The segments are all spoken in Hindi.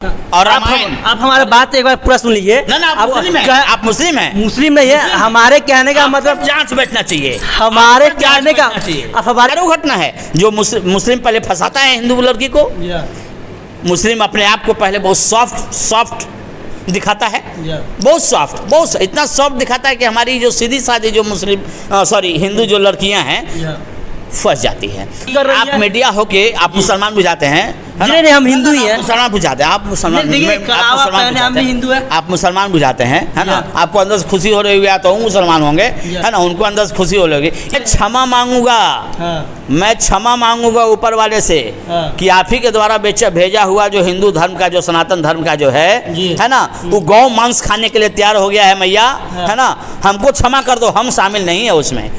और आप हमारे बात एक बार पूरा सुन लीजिए। ना आप मुस्लिम हैं, आप मुस्लिम हैं। मुस्लिम नहीं है, हमारे कहने का मतलब जांच बैठना चाहिए, हमारे कहने का अब हमारा घटना है जो मुस्लिम पहले फंसाता है हिंदू लड़की को। मुस्लिम अपने आप को पहले बहुत सॉफ्ट दिखाता है, बहुत सॉफ्ट, बहुत इतना सॉफ्ट दिखाता है कि हमारी जो सीधी सादी जो हिंदू जो लड़कियां हैं फंस जाती है। आप मीडिया होके आप मुसलमान बुझाते हैं, नहीं हम हिंदू ही हैं, मुसलमान बुझाते हैं, आप मुसलमान आप मुसलमान बुझाते हैं, है ना। आपको अंदर से खुशी हो रही होगी तो हम मुसलमान होंगे, है ना। उनको अंदर से खुशी हो रही होगी। मैं क्षमा मांगूंगा, मैं क्षमा मांगूंगा ऊपर वाले से कि आप ही के द्वारा भेजा हुआ जो हिंदू धर्म का जो सनातन धर्म का जो है ना, वो गौ मांस खाने के लिए तैयार हो गया है मैया, है ना। हमको क्षमा कर दो, हम शामिल नहीं है उसमें।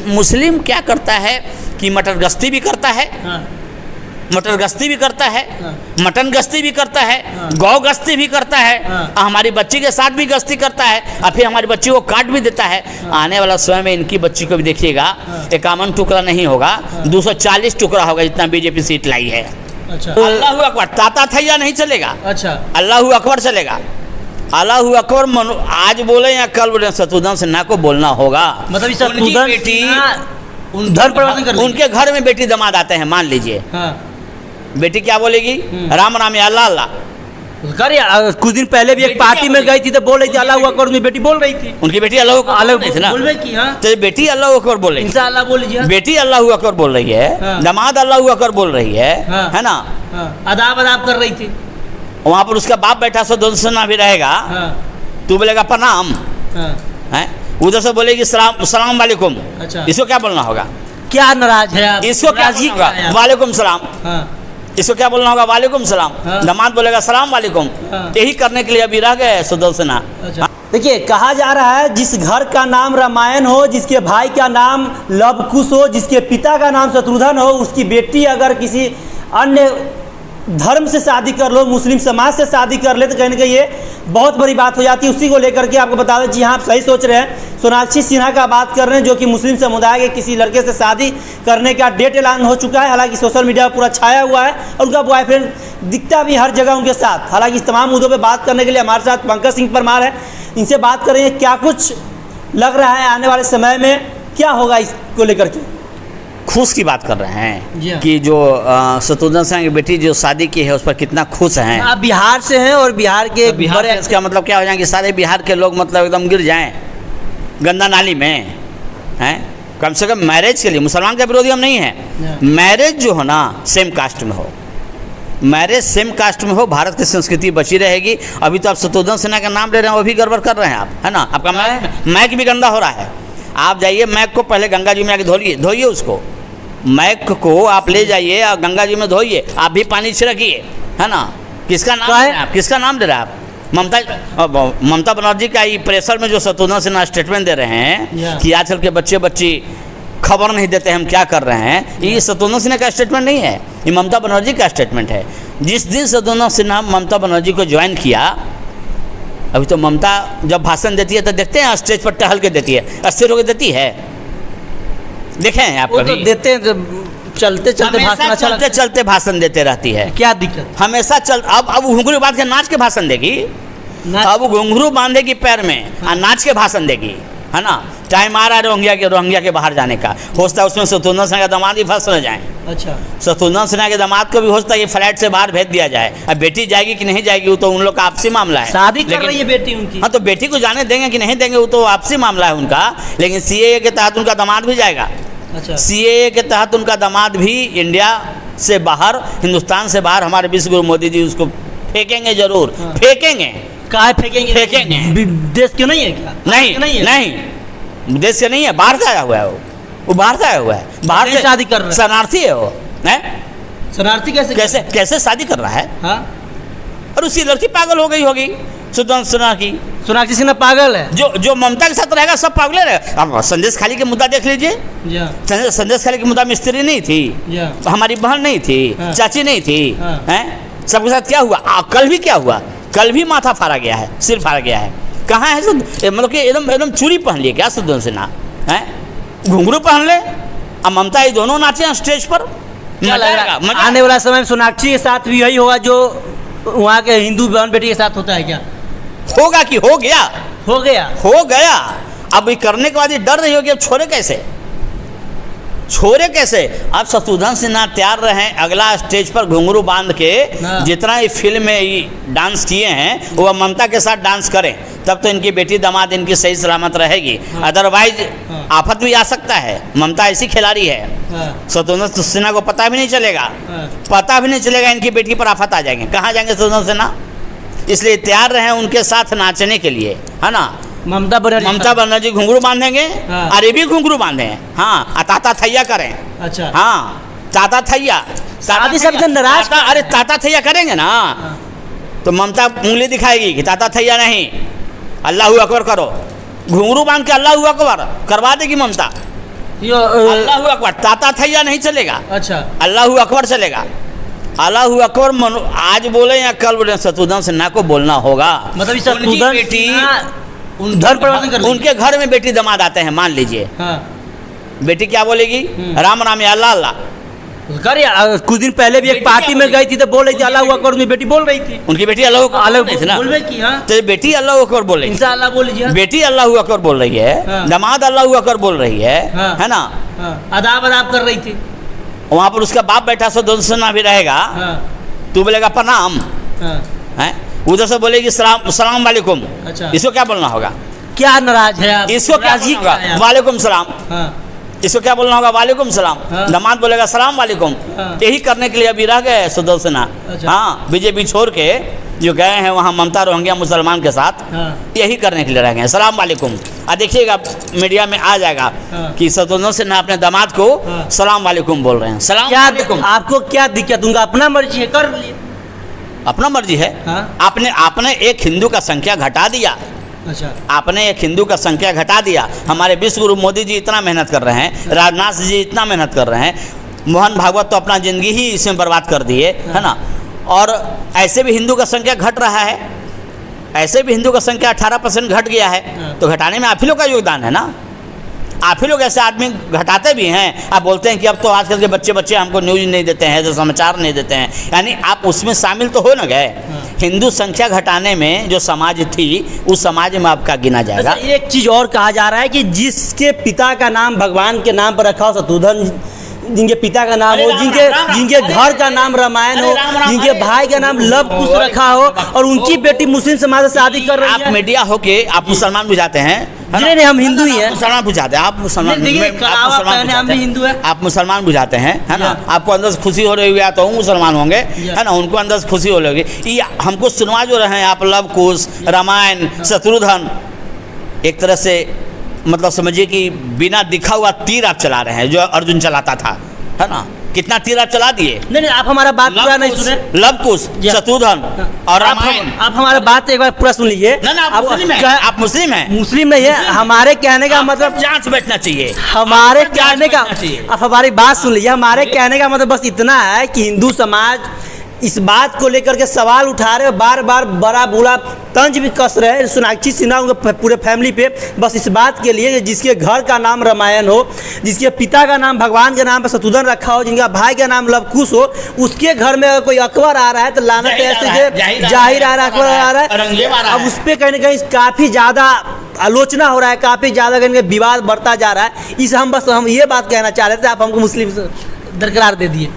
मुस्लिम क्या करता है कि मटर गश्ती भी करता है, मटर गश्ती भी करता है, मटन गश्ती भी करता है, गौ गश्ती भी करता है, हमारी बच्ची के साथ भी गश्ती करता है, और फिर हमारी बच्ची को काट भी देता है। आने वाला समय में इनकी बच्ची को भी देखिएगा, 51 टुकड़ा नहीं होगा, 240 टुकड़ा होगा जितना बीजेपी सीट लाई है। अच्छा। अल्लाहू अकबर, ताता थैया नहीं चलेगा। अच्छा। अल्लाहू अकबर चलेगा। अल्लाहू अकबर आज बोले या कल बोले, शत्रुघ्न सिन्हा को बोलना होगा। मतलब उनकी बेटी उनके घर में बेटी दामाद आते हैं, मान लीजिए, बेटी क्या बोलेगी? राम राम या अल्लाह अल्लाह। कुछ दिन पहले भी एक पार्टी में गई थी तो बोल रही थी अल्लाह अकबर, उनकी बेटी बोल रही थी, उनकी बेटी अल्लाह तो बेटी अल्लाह अकबर बोल रही है, बेटी अल्लाह अकबर बोल रही है, दामाद अल्लाह अकबर बोल रही है ना। अदाब अदाब कर रही थी। वहाँ पर उसका बाप बैठा सुना भी रहेगा, तू बोलेगा प्रणाम, है उधर से बोलेगी सलाम वालेकुम। अच्छा। इसको क्या बोलना होगा? क्या नाराज है आप? इसको क्या बोलना होगा? वालेकुम सलाम। इसको क्या बोलना होगा? वालेकुम सलाम। दामाद बोलेगा सलाम वालेकुम। यही करने के लिए अभी रह गए सुदर्शन सिन्हा। अच्छा। देखिए, कहा जा रहा है जिस घर का नाम रामायण हो, जिसके भाई का नाम लव कुश हो, जिसके पिता का नाम शत्रुघ्न हो, उसकी बेटी अगर किसी अन्य धर्म से शादी कर लो, मुस्लिम समाज से शादी कर ले, तो कहीं ना कहीं ये बहुत बड़ी बात हो जाती है। उसी को लेकर के आपको बता दें, जी हाँ, आप सही सोच रहे हैं। सोनाक्षी सिन्हा का बात कर रहे हैं, जो कि मुस्लिम समुदाय के किसी लड़के से शादी करने का डेट ऐलान हो चुका है। हालांकि सोशल मीडिया पर पूरा छाया हुआ है और उनका बॉयफ्रेंड दिखता भी हर जगह उनके साथ। हालांकि इस तमाम मुद्दों पर बात करने के लिए हमारे साथ पंकज सिंह परमार है, इनसे बात करेंगे क्या कुछ लग रहा है आने वाले समय में क्या होगा इसको लेकर के। खुश की बात कर रहे हैं कि जो शत्रुघ्न सिन्हा की बेटी जो शादी की है उस पर कितना खुश हैं। आप बिहार से हैं और बिहार के इसका मतलब क्या हो जाएंगे सारे बिहार के लोग, मतलब एकदम गिर जाएं गंदा नाली में, हैं। कम से कम मैरिज के लिए मुसलमान का विरोधी हम नहीं हैं, मैरिज जो हो ना सेम कास्ट में हो, मैरिज सेम कास्ट में हो, भारत की संस्कृति बची रहेगी। अभी तो आप शत्रुघ्न सिन्हा का नाम ले रहे हैं, वो भी गड़बड़ कर रहे हैं आप, है ना। आपका मैक भी गंदा हो रहा है। आप जाइए मैक को पहले गंगा जी में आके धोइए उसको, मैक को आप ले जाइए और गंगा जी में धोइए, आप भी पानी छिड़किए, है ना। किसका नाम है आप? किसका नाम दे रहे हैं आप? ममता बनर्जी का ही प्रेशर में जो शत्रुघ्न सिन्हा स्टेटमेंट दे रहे हैं कि आजकल के बच्ची खबर नहीं देते हम क्या कर रहे हैं, ये शत्रुघ्न सिन्हा का स्टेटमेंट नहीं है, ये ममता बनर्जी का स्टेटमेंट है। जिस दिन शत्रुघ्न सिन्हा ममता बनर्जी को ज्वाइन किया, अभी तो ममता जब भाषण देती है तो देखते हैं स्टेज पर टहल के देती है, अस्थिर होकर देती है, देखे हैं आप कभी? तो देते हैं, चलते भाषण देते रहती है। क्या दिक्कत? हमेशा अब घुंघरू बांध के नाच के भाषण देगी, अब घुंघरू बांधेगी पैर में और नाच के भाषण देगी, है ना। टाइम आ रहा है रोहिंग्या के बाहर जाने का, हो सकता है उसमें शत्रुघ्न सिन्हा का दामाद ही फंस न जाए। अच्छा। शत्रुघ्न सिन्हा के दामाद को भी हो सकता है ये फ्लाइट से बाहर भेज दिया जाए। अब बेटी जाएगी कि नहीं जाएगी वो तो उन लोग का आपसी मामला है, शादी कर रही है बेटी उनकी। हाँ, तो बेटी को जाने देंगे कि नहीं देंगे वो तो आपसी मामला है उनका, लेकिन CAA के तहत उनका दामाद भी जाएगा। अच्छा। CAA के तहत उनका दामाद भी इंडिया से बाहर, हिंदुस्तान से बाहर, हमारे विश्व गुरु मोदी जी उसको फेंकेंगे, जरूर फेंकेंगे। कहाँ फेंकेंगे? देश क्यों नहीं है क्या? नहीं देश से नहीं है, बाहर से आया हुआ है वो बाहर से आया हुआ है, बाहर से शादी कर रहा है, शरणार्थी है वो, है शरणार्थी। कैसे शादी कर रहा है? हाँ। और उसकी लड़की पागल हो गई होगी शत्रुघ्न सिन्हा की। सोनाक्षी सिन्हा पागल है, जो ममता के साथ रहेगा सब पागल है। अब संदेश खाली के मुद्दा देख लीजिए, संदेश खाली के मुद्दा में स्त्री नहीं थी, हमारी बहन नहीं थी, चाची नहीं थी, हैं। सबके साथ क्या हुआ? कल भी क्या हुआ? कल भी माथा फाड़ा गया है, सिर फाड़ा गया है। कहाँ है मतलब कि एकदम चूड़ी पहन लिए क्या शत्रुघ्न सिन्हा, हैं? घुंघरू पहन ले और ममता, ये दोनों नाचे हैं स्टेज पर। क्या लग रहा है आने वाला समय में सोनाक्षी के साथ भी यही होगा जो वहाँ के हिंदू बहन बेटी के साथ होता है क्या? होगा कि हो गया? हो गया। हो गया। अब ये करने के बाद ये डर नहीं होगी, अब छोड़े कैसे? छोड़े कैसे? अब शत्रुघ्न सिन्हा तैयार रहे अगला स्टेज पर घुंघरू बांध के जितना ये फिल्म में ये डांस किए हैं वो ममता के साथ डांस करें, तब तो इनकी बेटी दामाद इनकी सही सलामत रहेगी। अदरवाइज आफत भी आ सकता है। ममता ऐसी खिलाड़ी है, शत्रुघ्न सिन्हा को पता भी नहीं चलेगा, पता भी नहीं चलेगा इनकी बेटी पर आफत आ जाएंगे। कहाँ जाएंगे शत्रुघ्न सिन्हा? इसलिए तैयार रहे उनके साथ नाचने के लिए, है ना। ममता बनर्जी घुंघरू बांधेंगे, अरे भी घुंघरू बांधे, हाँ, ताता थैया करें। अच्छा, हाँ, ताता थैया, शादी से नाराज। अरे ताता थैया करेंगे ना तो ममता उंगली दिखाएगी कि ताता थैया नहीं, अल्लाह अकबर करो। घुंघरू बांध के अल्लाह अकबर करवा देगी ममता। अल्लाह अकबर, ताता थैया नहीं चलेगा। अच्छा, अल्लाह अकबर चलेगा। अल्लाह अकबर आज बोले या कल बोले, शत्रुघ्न सिन्हा को बोलना होगा। मतलब उनकी बेटी उनके घर में बेटी दामाद आते हैं, मान लीजिए, बेटी क्या बोलेगी? राम राम या अल्लाह अल्लाह। कुछ दिन पहले भी एक पार्टी में गई थी तो बोल रही थी अल्लाह अकबर, उनकी बेटी बोल रही थी। उनकी बेटी अल्लाह अकबर, तो बेटी अल्लाह अकबर बोल रही है, बेटी अल्लाह अकबर बोल रही है, दामाद अल्लाह अकबर बोल रही है ना, अदाब अदाब कर रही थी। वहाँ पर उसका बाप बैठा शत्रुघ्न सिन्हा भी रहेगा, तू बोलेगा प्रणाम, है, उधर से बोलेगी सलाम वालेकुम। अच्छा, इसको क्या बोलना होगा? क्या नाराज है आप? इसको क्या होगा? वालेकुम सलाम। इसको क्या बोलना होगा? वालेकुम सलाम। दामाद बोलेगा सलाम वालेकुम। यही करने के लिए अभी रह गए शत्रुघ्न सिन्हा। हाँ, बीजेपी छोड़ के जो गए हैं वहाँ ममता रोहिंग्या मुसलमान के साथ, यही करने के लिए रह गए, सलाम वालेकुम। और देखिएगा मीडिया में आ जाएगा कि शत्रुघ्न सिन्हा अपने दामाद को सलाम वालेकुम बोल रहे हैं। सलाम वालेकुम। आपको क्या दिक्कत? उनका अपना मर्जी है, कर लिए, अपना मर्जी है। आपने एक हिंदू का संख्या घटा दिया। अच्छा, आपने एक हिंदू का संख्या घटा दिया। हमारे विश्व गुरु मोदी जी इतना मेहनत कर रहे हैं, राजनाथ जी इतना मेहनत कर रहे हैं, मोहन भागवत तो अपना जिंदगी ही इसमें बर्बाद कर दिए, है ना। और ऐसे भी हिंदू का संख्या घट रहा है, ऐसे भी हिंदू का संख्या 18% घट गया है, तो घटाने में आप ही लोग का योगदान है ना। आप ही लोग ऐसे आदमी घटाते भी हैं। आप बोलते हैं कि अब तो आजकल के बच्चे हमको न्यूज़ नहीं देते हैं, जो समाचार नहीं देते हैं, यानी आप उसमें शामिल तो हो ना गए। हिंदू संख्या घटाने में जो समाज थी उस समाज में आपका गिना जाएगा। अच्छा, एक चीज़ और कहा जा रहा है कि जिसके पिता का नाम भगवान के नाम पर रखा हो, शत्रुघ्न जिनके पिता का नाम हो, जिनके घर का नाम रामायण हो, जिनके भाई का नाम लव कुश रखा हो, और उनकी बेटी मुस्लिम समाज से शादी कर रही है। आप मीडिया होके आप मुसलमान बुझाते हैं। नहीं, हम हिंदू ही हैं। मुसलमान बुझाते हैं आप, मुसलमान हिंदू है, आप मुसलमान बुझाते हैं, है ना। आपको अंदर से खुशी हो रही हुई तो हम मुसलमान होंगे, है ना, उनको अंदर से खुशी हो रही होगी। हमको सुनवा जो रहे हैं आप लव कुश, रामायण, शत्रुघ्न, एक तरह से मतलब समझिए कि बिना दिखा हुआ तीर आप चला रहे हैं, जो अर्जुन चलाता था, है ना। कितना तीर आप चला दिए। नहीं, आप हमारा बात पूरा नहीं सुने। लव कुश, शत्रुघ्न और रामायण। आप हमारे बात एक बार पूरा सुन लीजिए। आप मुस्लिम हैं? मुस्लिम नहीं है। हमारे कहने का मतलब जांच बैठना चाहिए। हमारे कहने का, आप हमारी बात सुन लीजिए। हमारे कहने का मतलब बस इतना है कि हिंदू समाज इस बात को लेकर के सवाल उठा रहे, बार बार बड़ा बुरा तंज भी कस रहे हैं सोनाक्षी सिन्हा उनके पूरे फैमिली पे, बस इस बात के लिए जिसके घर का नाम रामायण हो, जिसके पिता का नाम भगवान के नाम पर शत्रुघ्न रखा हो, जिनका भाई का नाम लव कुश हो, उसके घर में अगर कोई अकबर आ रहा है तो लानत ऐसे जाहिर आ रहा है, अकबर आ रहा है। अब उस पर कहीं ना कहीं काफ़ी ज़्यादा आलोचना हो रहा है, काफ़ी ज़्यादा कहीं विवाद बढ़ता जा रहा है। इस हम ये बात कहना चाह रहे थे, आप हमको मुस्लिम दरकरार दे दिए।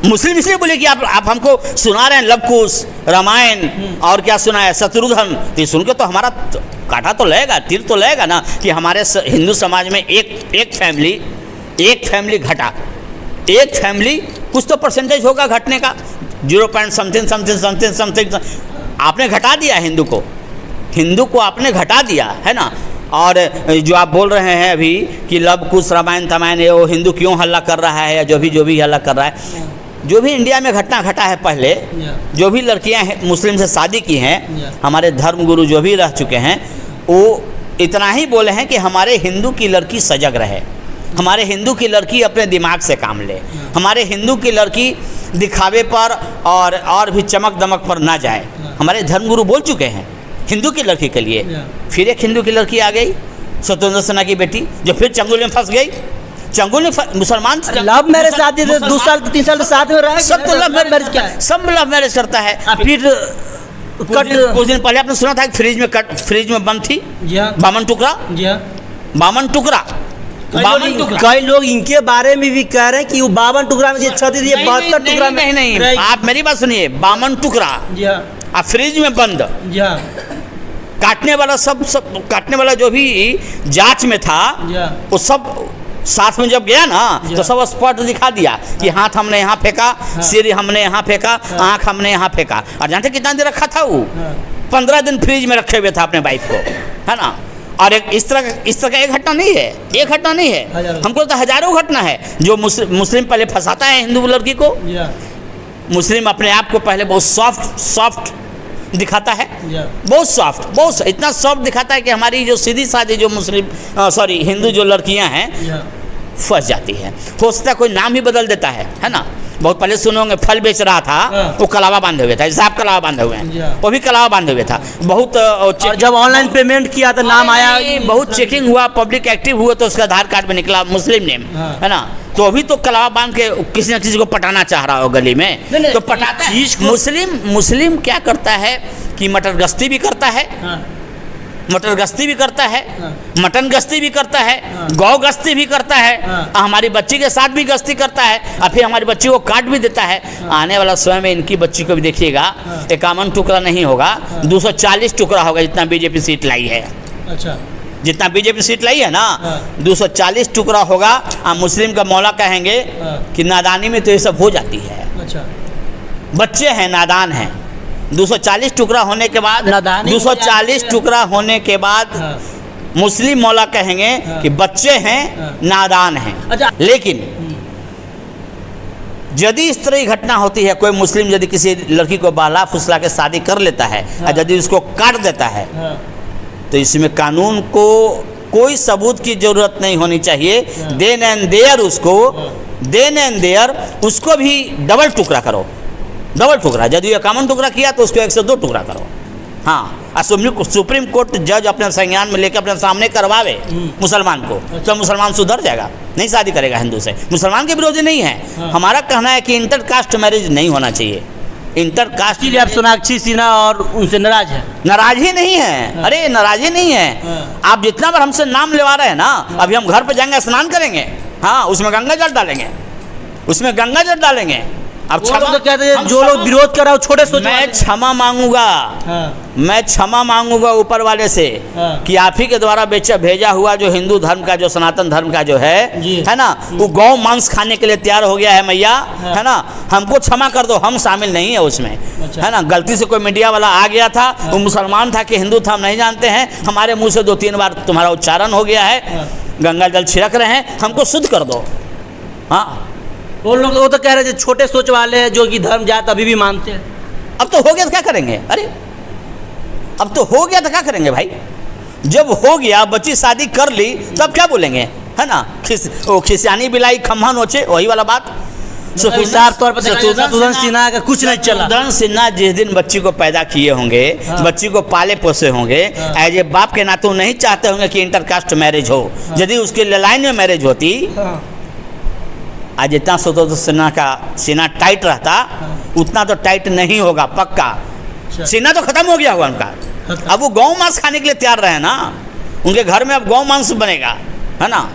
मुस्लिम इसलिए बोले कि आप हमको सुना रहे हैं लव कुश, रामायण और क्या सुना है शत्रुघ्न, ये सुन के तो हमारा काटा तो लगेगा, तीर तो लगेगा ना कि हमारे हिंदू समाज में एक फैमिली घटा, एक फैमिली कुछ तो परसेंटेज होगा घटने का, 0. समथिंग आपने घटा दिया हिंदू को आपने घटा दिया, है ना। और जो आप बोल रहे हैं अभी कि लव कुश, रामायण तमायण, ये वो हिंदू क्यों हल्ला कर रहा है, या जो भी हल्ला कर रहा है, जो भी इंडिया में घटना घटा है पहले, जो भी लड़कियां मुस्लिम से शादी की हैं, हमारे धर्मगुरु जो भी रह चुके हैं, वो इतना ही बोले हैं कि हमारे हिंदू की लड़की सजग रहे, हमारे हिंदू की लड़की अपने दिमाग से काम ले, हमारे हिंदू की लड़की दिखावे पर और भी चमक दमक पर ना जाए। हमारे धर्मगुरु बोल चुके हैं हिंदू की लड़की के लिए। फिर एक हिंदू की लड़की आ गई, शत्रुघ्न सिन्हा की बेटी, जो फिर चंगुल में फंस गई। चंगुल मुसलमान लव मैरिज शादी 2 साल 3 साल तो साथ में रहा, सब तो लव मैरिज क्या है? सब लव मैरिज करता है। फिर कुछ दिन पहले आपने सुना था कि फ्रिज में बंद थी जी हाँ, बामन टुकड़ा, जी हाँ। बामन टुकड़ा, बामन टुकड़ा। कई लोग इनके बारे में भी कह रहे हैं कि वो 52 टुकड़ा में क्षति दी, 72 टुकड़ा में नहीं, आप मेरी बात सुनिए, बामन टुकड़ा जी हाँ, आप फ्रिज में बंद, जी हाँ, काटने वाला सब काटने वाला जो भी जांच में था जी हाँ, वो सब साथ में जब गया ना तो सब स्पॉट दिखा दिया कि हाथ हमने यहाँ फेंका, सिर हमने यहाँ फेंका, आंख हमने यहाँ फेंका। और जानते कितना देर रखा था वो? 15 दिन फ्रिज में रखे हुए था अपने वाइफ को, है ना। और इस तरह का एक घटना नहीं है, एक घटना नहीं है, हमको तो हजारों घटना है। जो मुस्लिम पहले फंसाता है हिंदू लड़की को, मुस्लिम अपने आप को पहले बहुत सॉफ्ट दिखाता है, बहुत सॉफ्ट, बहुत इतना सॉफ्ट दिखाता है कि हमारी जो सीधी सादी जो हिंदू जो लड़कियां हैं फंस जाती है। हो सकता है कोई नाम ही बदल देता है ना। बहुत पहले सुने होंगे, फल बेच रहा था वो कलावा बांधे हुए था, जैसे आप कलावा बांधे हुए हैं वो भी कलावा बांधे हुए था। बहुत जब ऑनलाइन पेमेंट किया तो नाम आया, बहुत चेकिंग हुआ, पब्लिक एक्टिव हुआ तो उसका आधार कार्ड में निकला मुस्लिम नेम, है ना। तो अभी तो कलावा बांध के किसी न किसी को पटाना चाह रहा हो गली में, तो पटाता है। मुस्लिम क्या करता है कि मटर गश्ती भी करता है, मटर गश्ती भी करता है, मटन गश्ती भी करता है, गौ गश्ती भी करता है, हमारी बच्ची के साथ भी गश्ती करता है, और फिर हमारी बच्ची को काट भी देता है। आने वाला समय में इनकी बच्ची को भी देखिएगा 51 टुकड़ा नहीं होगा, 240 टुकड़ा होगा, जितना बीजेपी सीट लाई है। अच्छा, जितना बीजेपी सीट लाई है ना 240 टुकड़ा होगा। आप मुस्लिम का मौला कहेंगे कि नादानी में तो ये सब हो जाती है। अच्छा, बच्चे हैं, नादान हैं। 240 टुकड़ा होने के बाद, 240 टुकड़ा होने के बाद मुस्लिम मौला कहेंगे कि बच्चे हैं, नादान हैं। अच्छा, लेकिन यदि इस तरह की घटना होती है, कोई मुस्लिम यदि किसी लड़की को बहला फुसला के शादी कर लेता है और यदि उसको काट देता है, तो इसमें कानून को कोई सबूत की जरूरत नहीं होनी चाहिए। देन एंड देयर उसको भी डबल टुकड़ा करो, डबल टुकड़ा। यदि 51 टुकड़ा किया तो उसको 102 टुकड़ा करो। हाँ, सुप्रीम कोर्ट जज अपने संज्ञान में लेकर अपने सामने करवावे मुसलमान को, तो मुसलमान सुधर जाएगा, नहीं शादी करेगा हिंदू से। मुसलमान के विरोधी नहीं है। हमारा कहना है कि इंटर कास्ट मैरिज नहीं होना चाहिए। इंटर कास्ट, इसलिए आप सोनाक्षी सिन्हा और उनसे नाराज हैं? नाराज ही नहीं है, अरे नाराज ही नहीं है। आप जितना बार हमसे नाम लेवा रहे हैं ना, अभी हम घर पे जाएंगे, स्नान करेंगे, हाँ, उसमें गंगा जल डालेंगे, उसमें गंगा जल डालेंगे। अब तो कहते हैं जो लोग विरोध कर रहे हो छोटे सोच, मैं क्षमा मांगूंगा, मैं क्षमा मांगूंगा ऊपर वाले से कि आप ही के द्वारा भेजा हुआ जो हिंदू धर्म का, जो सनातन धर्म का जो है ना, वो गौ मांस खाने के लिए तैयार हो गया है मैया, है ना। हमको क्षमा कर दो, हम शामिल नहीं है उसमें, है ना। गलती से कोई मीडिया वाला आ गया था, वो मुसलमान था कि हिंदू था हम नहीं जानते हैं, हमारे मुँह से 2-3 बार तुम्हारा उच्चारण हो गया है, गंगा जल छिड़क रहे हैं, हमको शुद्ध कर दो। हाँ, वो लोग वो तो कह रहे हैं छोटे सोच वाले हैं जो कि धर्म जात अभी भी मानते हैं। अब तो हो गया तो क्या करेंगे? अरे अब तो हो गया तो क्या करेंगे भाई? जब हो गया, बच्ची शादी कर ली, तब क्या बोलेंगे, है ना। खिसियानी बिलाई खम्भा नोचे, वही वाला बात। शत्रुघ्न सिन्हा का कुछ नहीं चला। शत्रुघ्न सिन्हा जिस दिन बच्ची को पैदा किए होंगे, बच्ची को पाले पोसे होंगे, एज ए बाप के नाते नहीं चाहते होंगे कि इंटरकास्ट मैरिज हो। यदि उसके लाइन में मैरिज होती, आज जितना शत्रुघ्न सिन्हा का सीना टाइट रहता, उतना तो टाइट नहीं होगा, पक्का। सीना तो खत्म हो गया होगा उनका। अब वो गौ मांस खाने के लिए तैयार रहे ना, उनके घर में अब गौ मांस बनेगा, है ना।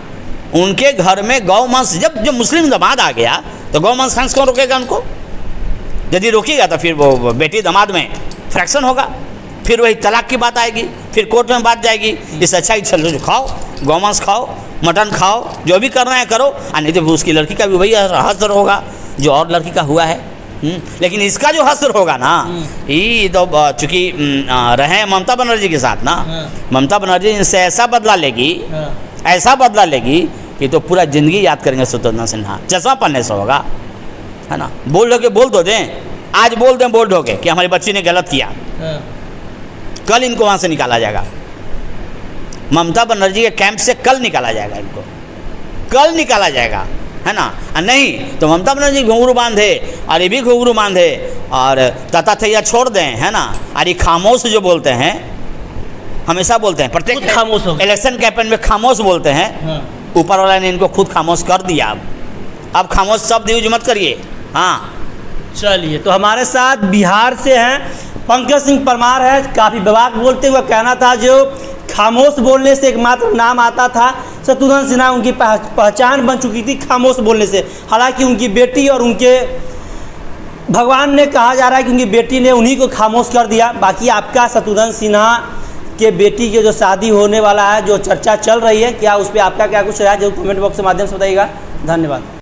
उनके घर में गौ मांस, जब मुस्लिम दामाद आ गया तो गौ मांस खाने से कौन रोकेगा उनको? यदि रोकेगा तो फिर वो बेटी दामाद में फ्रैक्शन होगा, फिर वही तलाक की बात आएगी, फिर कोर्ट में बात जाएगी। इससे अच्छा ही चलो, खाओ गौ मांस, खाओ मटन, खाओ, जो भी करना है करो, और नहीं तो उसकी लड़की का भी वही हस्र होगा जो और लड़की का हुआ है। लेकिन इसका जो हस्र होगा ना, ये तो चूँकि रहे ममता बनर्जी के साथ ना, ममता बनर्जी इनसे ऐसा बदला लेगी, ऐसा बदला लेगी कि तो पूरा ज़िंदगी याद करेंगे शत्रुघ्न सिन्हा। चश्मा पढ़ने से होगा, है ना। बोल दो दें, आज बोल दें बोल ढोके कि हमारी बच्ची ने गलत किया, कल इनको वहाँ से निकाला जाएगा। ममता बनर्जी के कैंप से कल निकाला जाएगा, इनको कल निकाला जाएगा, है ना। नहीं तो ममता बनर्जी घुंघरू बांधे और ये भी घुंघरू बांधे और तथैया छोड़ दें, है ना। और ये खामोश जो बोलते हैं, हमेशा बोलते हैं, प्रत्येक खामोश हो, इलेक्शन कैंपेन में खामोश बोलते हैं, ऊपर वाला ने इनको खुद खामोश कर दिया। अब खामोश शब्द यूज मत करिए। हाँ चलिए, तो हमारे साथ बिहार से हैं पंकज सिंह परमार है। काफ़ी बेबाक बोलते हुए कहना था, जो खामोश बोलने से एकमात्र नाम आता था शत्रुघ्न सिन्हा, उनकी पहचान बन चुकी थी खामोश बोलने से। हालांकि उनकी बेटी और उनके भगवान ने, कहा जा रहा है कि उनकी बेटी ने उन्हीं को खामोश कर दिया। बाकी आपका शत्रुघ्न सिन्हा के बेटी की जो शादी होने वाला है, जो चर्चा चल रही है, क्या उस पर आपका क्या कुछ राय, जो कमेंट बॉक्स के माध्यम से बताइएगा। धन्यवाद।